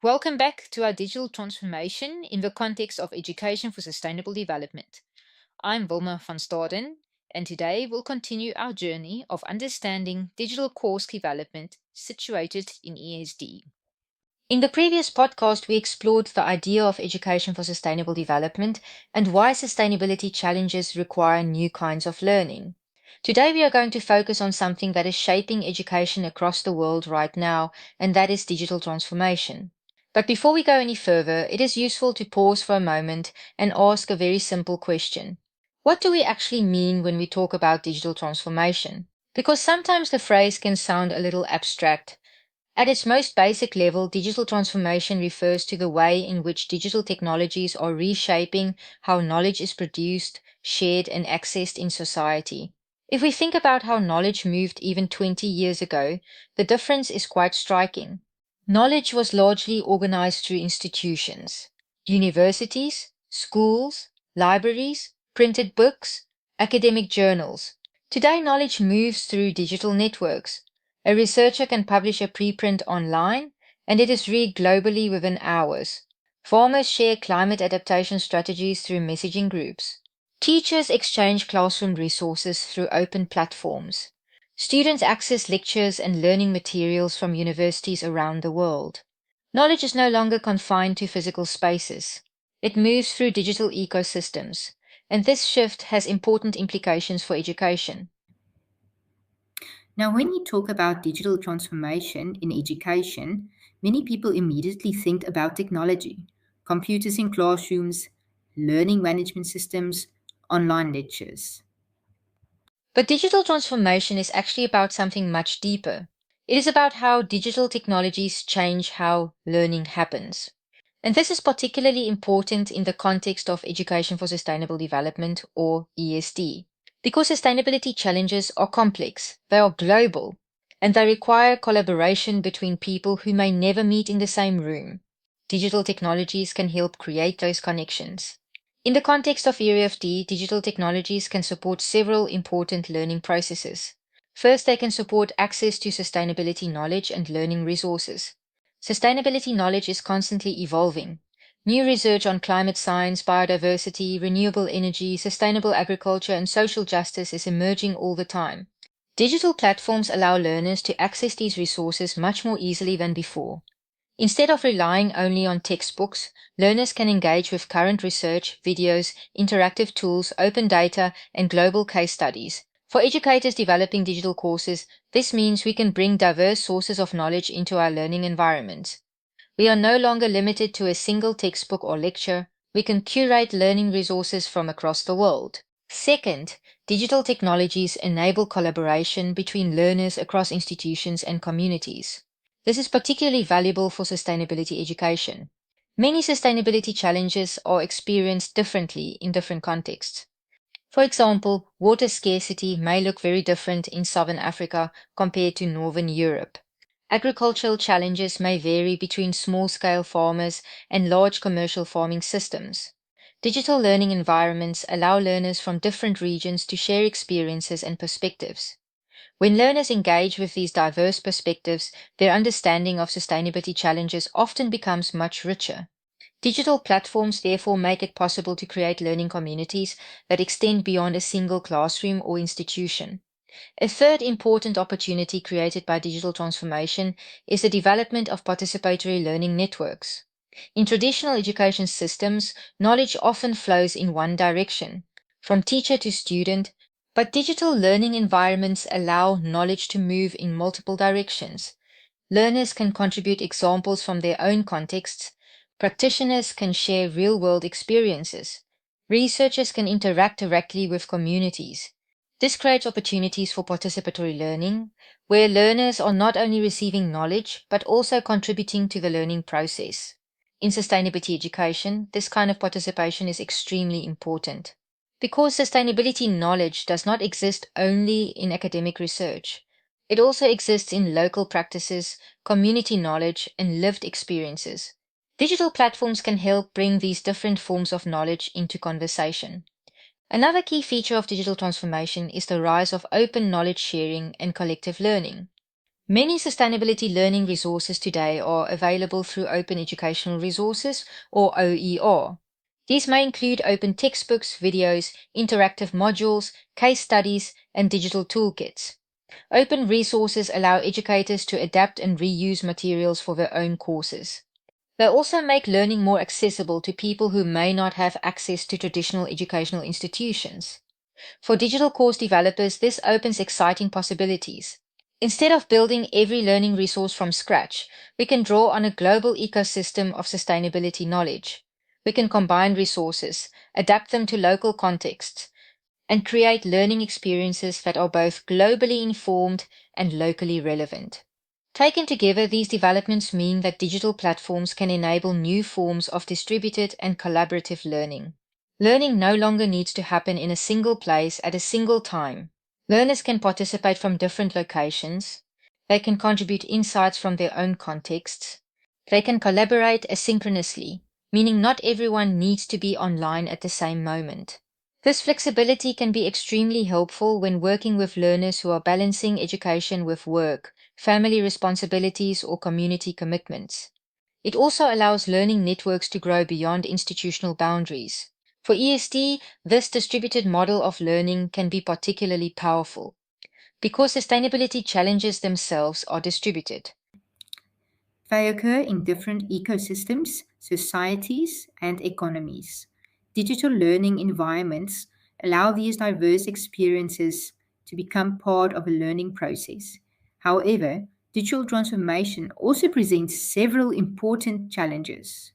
Welcome back to our digital transformation in the context of education for sustainable development. I'm Wilma van Staden, and today we'll continue our journey of understanding digital course development situated in ESD. In the previous podcast, we explored the idea of education for sustainable development and why sustainability challenges require new kinds of learning. Today, we are going to focus on something that is shaping education across the world right now, and that is digital transformation. But before we go any further, it is useful to pause for a moment and ask a very simple question. What do we actually mean when we talk about digital transformation? Because sometimes the phrase can sound a little abstract. At its most basic level, digital transformation refers to the way in which digital technologies are reshaping how knowledge is produced, shared, and accessed in society. If we think about how knowledge moved even 20 years ago, the difference is quite striking. Knowledge was largely organized through institutions, universities, schools, libraries, printed books, academic journals. Today, knowledge moves through digital networks. A researcher can publish a preprint online, and it is read globally within hours. Farmers share climate adaptation strategies through messaging groups. Teachers exchange classroom resources through open platforms. Students access lectures and learning materials from universities around the world. Knowledge is no longer confined to physical spaces. It moves through digital ecosystems, and this shift has important implications for education. Now, when we talk about digital transformation in education, many people immediately think about technology, computers in classrooms, learning management systems, online lectures. But digital transformation is actually about something much deeper. It is about how digital technologies change how learning happens. And this is particularly important in the context of Education for Sustainable Development, or ESD, because sustainability challenges are complex, they are global, and they require collaboration between people who may never meet in the same room. Digital technologies can help create those connections. In the context of EFD, digital technologies can support several important learning processes. First, they can support access to sustainability knowledge and learning resources. Sustainability knowledge is constantly evolving. New research on climate science, biodiversity, renewable energy, sustainable agriculture, and social justice is emerging all the time. Digital platforms allow learners to access these resources much more easily than before. Instead of relying only on textbooks, learners can engage with current research, videos, interactive tools, open data, and global case studies. For educators developing digital courses, this means we can bring diverse sources of knowledge into our learning environments. We are no longer limited to a single textbook or lecture. We can curate learning resources from across the world. Second, digital technologies enable collaboration between learners across institutions and communities. This is particularly valuable for sustainability education. Many sustainability challenges are experienced differently in different contexts. For example, water scarcity may look very different in Southern Africa compared to Northern Europe. Agricultural challenges may vary between small-scale farmers and large commercial farming systems. Digital learning environments allow learners from different regions to share experiences and perspectives. When learners engage with these diverse perspectives, their understanding of sustainability challenges often becomes much richer. Digital platforms therefore make it possible to create learning communities that extend beyond a single classroom or institution. A third important opportunity created by digital transformation is the development of participatory learning networks. In traditional education systems, knowledge often flows in one direction, from teacher to student, but digital learning environments allow knowledge to move in multiple directions. Learners can contribute examples from their own contexts, practitioners can share real world experiences, researchers can interact directly with communities. This creates opportunities for participatory learning, where learners are not only receiving knowledge, but also contributing to the learning process. In sustainability education, this kind of participation is extremely important. Because sustainability knowledge does not exist only in academic research, it also exists in local practices, community knowledge, and lived experiences. Digital platforms can help bring these different forms of knowledge into conversation. Another key feature of digital transformation is the rise of open knowledge sharing and collective learning. Many sustainability learning resources today are available through Open Educational Resources or OER. These may include open textbooks, videos, interactive modules, case studies, and digital toolkits. Open resources allow educators to adapt and reuse materials for their own courses. They also make learning more accessible to people who may not have access to traditional educational institutions. For digital course developers, this opens exciting possibilities. Instead of building every learning resource from scratch, we can draw on a global ecosystem of sustainability knowledge. We can combine resources, adapt them to local contexts, and create learning experiences that are both globally informed and locally relevant. Taken together, these developments mean that digital platforms can enable new forms of distributed and collaborative learning. Learning no longer needs to happen in a single place at a single time. Learners can participate from different locations. They can contribute insights from their own contexts. They can collaborate asynchronously, meaning not everyone needs to be online at the same moment. This flexibility can be extremely helpful when working with learners who are balancing education with work, family responsibilities, or community commitments. It also allows learning networks to grow beyond institutional boundaries. For ESD, this distributed model of learning can be particularly powerful because sustainability challenges themselves are distributed. They occur in different ecosystems, societies, and economies. Digital learning environments allow these diverse experiences to become part of a learning process. However, digital transformation also presents several important challenges.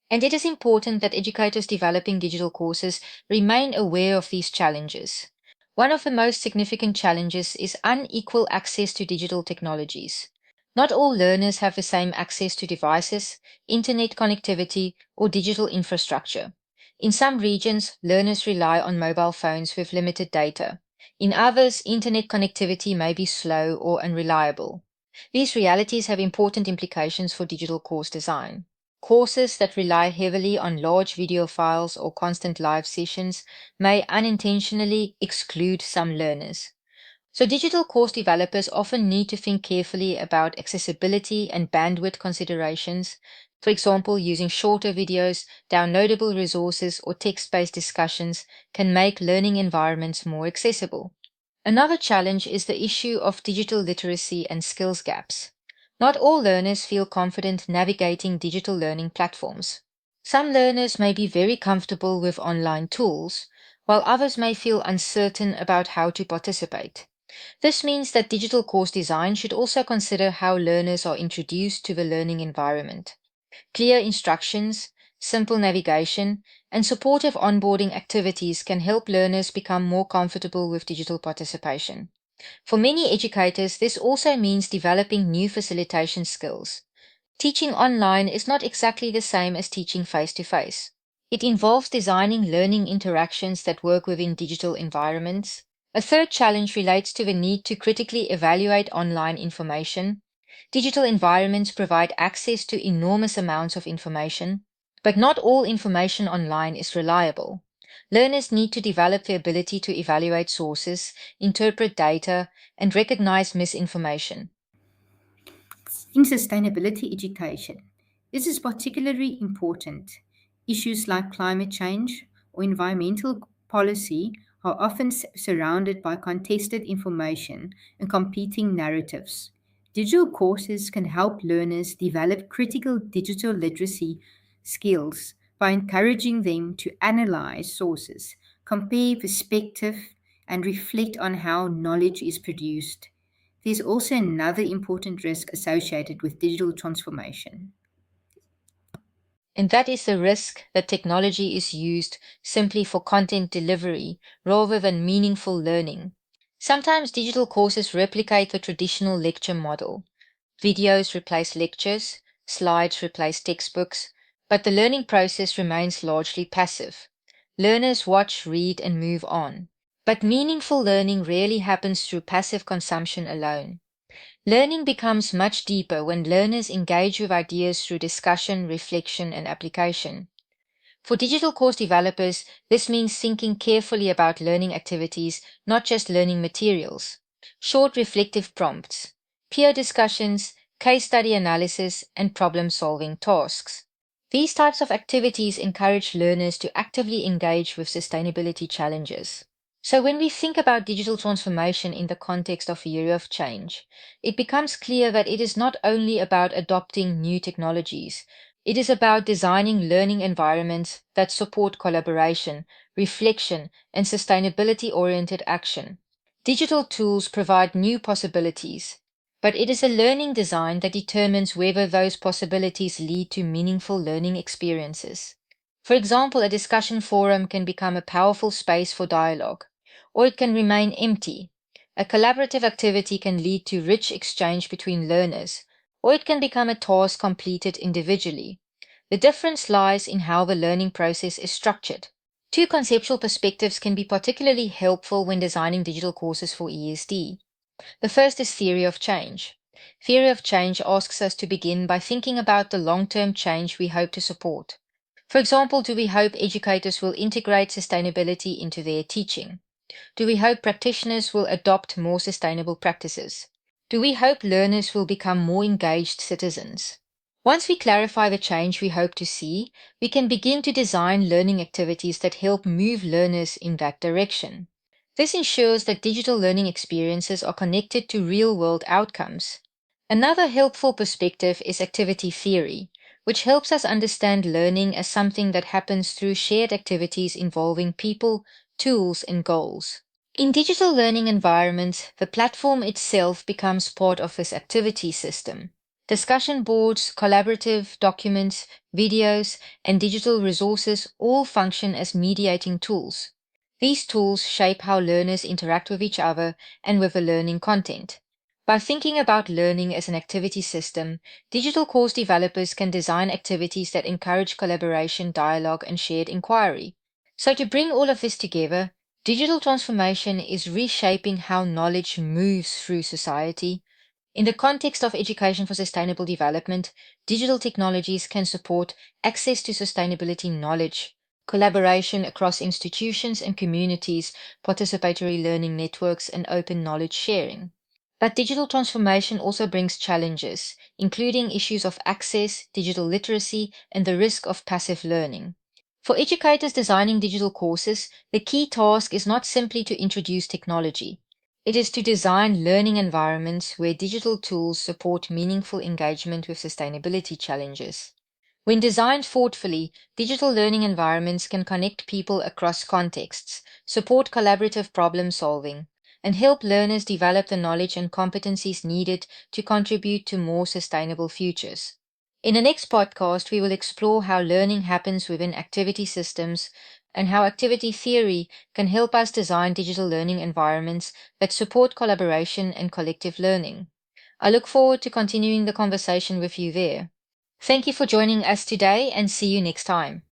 And it is important that educators developing digital courses remain aware of these challenges. One of the most significant challenges is unequal access to digital technologies. Not all learners have the same access to devices, internet connectivity, or digital infrastructure. In some regions, learners rely on mobile phones with limited data. In others, internet connectivity may be slow or unreliable. These realities have important implications for digital course design. Courses that rely heavily on large video files or constant live sessions may unintentionally exclude some learners. So, digital course developers often need to think carefully about accessibility and bandwidth considerations. For example, using shorter videos, downloadable resources, or text based discussions can make learning environments more accessible. Another challenge is the issue of digital literacy and skills gaps. Not all learners feel confident navigating digital learning platforms. Some learners may be very comfortable with online tools, while others may feel uncertain about how to participate. This means that digital course design should also consider how learners are introduced to the learning environment. Clear instructions, simple navigation, and supportive onboarding activities can help learners become more comfortable with digital participation. For many educators, this also means developing new facilitation skills. Teaching online is not exactly the same as teaching face to face. It involves designing learning interactions that work within digital environments. A third challenge relates to the need to critically evaluate online information. Digital environments provide access to enormous amounts of information, but not all information online is reliable. Learners need to develop the ability to evaluate sources, interpret data, and recognize misinformation. In sustainability education, this is particularly important. Issues like climate change or environmental policy are often surrounded by contested information and competing narratives. Digital courses can help learners develop critical digital literacy skills by encouraging them to analyze sources, compare perspective, and reflect on how knowledge is produced. There's also another important risk associated with digital transformation. And that is the risk that technology is used simply for content delivery rather than meaningful learning. Sometimes digital courses replicate the traditional lecture model. Videos replace lectures, slides replace textbooks, but the learning process remains largely passive. Learners watch, read, and move on. But meaningful learning rarely happens through passive consumption alone. Learning becomes much deeper when learners engage with ideas through discussion, reflection, and application. For digital course developers, this means thinking carefully about learning activities, not just learning materials. Short reflective prompts, peer discussions, case study analysis, and problem-solving tasks. These types of activities encourage learners to actively engage with sustainability challenges. So, when we think about digital transformation in the context of a year of change, it becomes clear that it is not only about adopting new technologies, it is about designing learning environments that support collaboration, reflection, and sustainability-oriented action. Digital tools provide new possibilities, but it is a learning design that determines whether those possibilities lead to meaningful learning experiences. For example, a discussion forum can become a powerful space for dialogue, or it can remain empty. A collaborative activity can lead to rich exchange between learners, or it can become a task completed individually. The difference lies in how the learning process is structured. Two conceptual perspectives can be particularly helpful when designing digital courses for ESD. The first is theory of change. Theory of change asks us to begin by thinking about the long-term change we hope to support. For example, do we hope educators will integrate sustainability into their teaching? Do we hope practitioners will adopt more sustainable practices? Do we hope learners will become more engaged citizens? Once we clarify the change we hope to see, we can begin to design learning activities that help move learners in that direction. This ensures that digital learning experiences are connected to real-world outcomes. Another helpful perspective is activity theory, which helps us understand learning as something that happens through shared activities involving people, tools, and goals. In digital learning environments, the platform itself becomes part of this activity system. Discussion boards, collaborative documents, videos, and digital resources all function as mediating tools. These tools shape how learners interact with each other and with the learning content. By thinking about learning as an activity system, digital course developers can design activities that encourage collaboration, dialogue, and shared inquiry. So, to bring all of this together, digital transformation is reshaping how knowledge moves through society. In the context of education for sustainable development, digital technologies can support access to sustainability knowledge, collaboration across institutions and communities, participatory learning networks, and open knowledge sharing. But digital transformation also brings challenges, including issues of access, digital literacy, and the risk of passive learning. For educators designing digital courses, the key task is not simply to introduce technology. It is to design learning environments where digital tools support meaningful engagement with sustainability challenges. When designed thoughtfully, digital learning environments can connect people across contexts, support collaborative problem solving, and help learners develop the knowledge and competencies needed to contribute to more sustainable futures. In the next podcast, we will explore how learning happens within activity systems and how activity theory can help us design digital learning environments that support collaboration and collective learning. I look forward to continuing the conversation with you there. Thank you for joining us today and see you next time.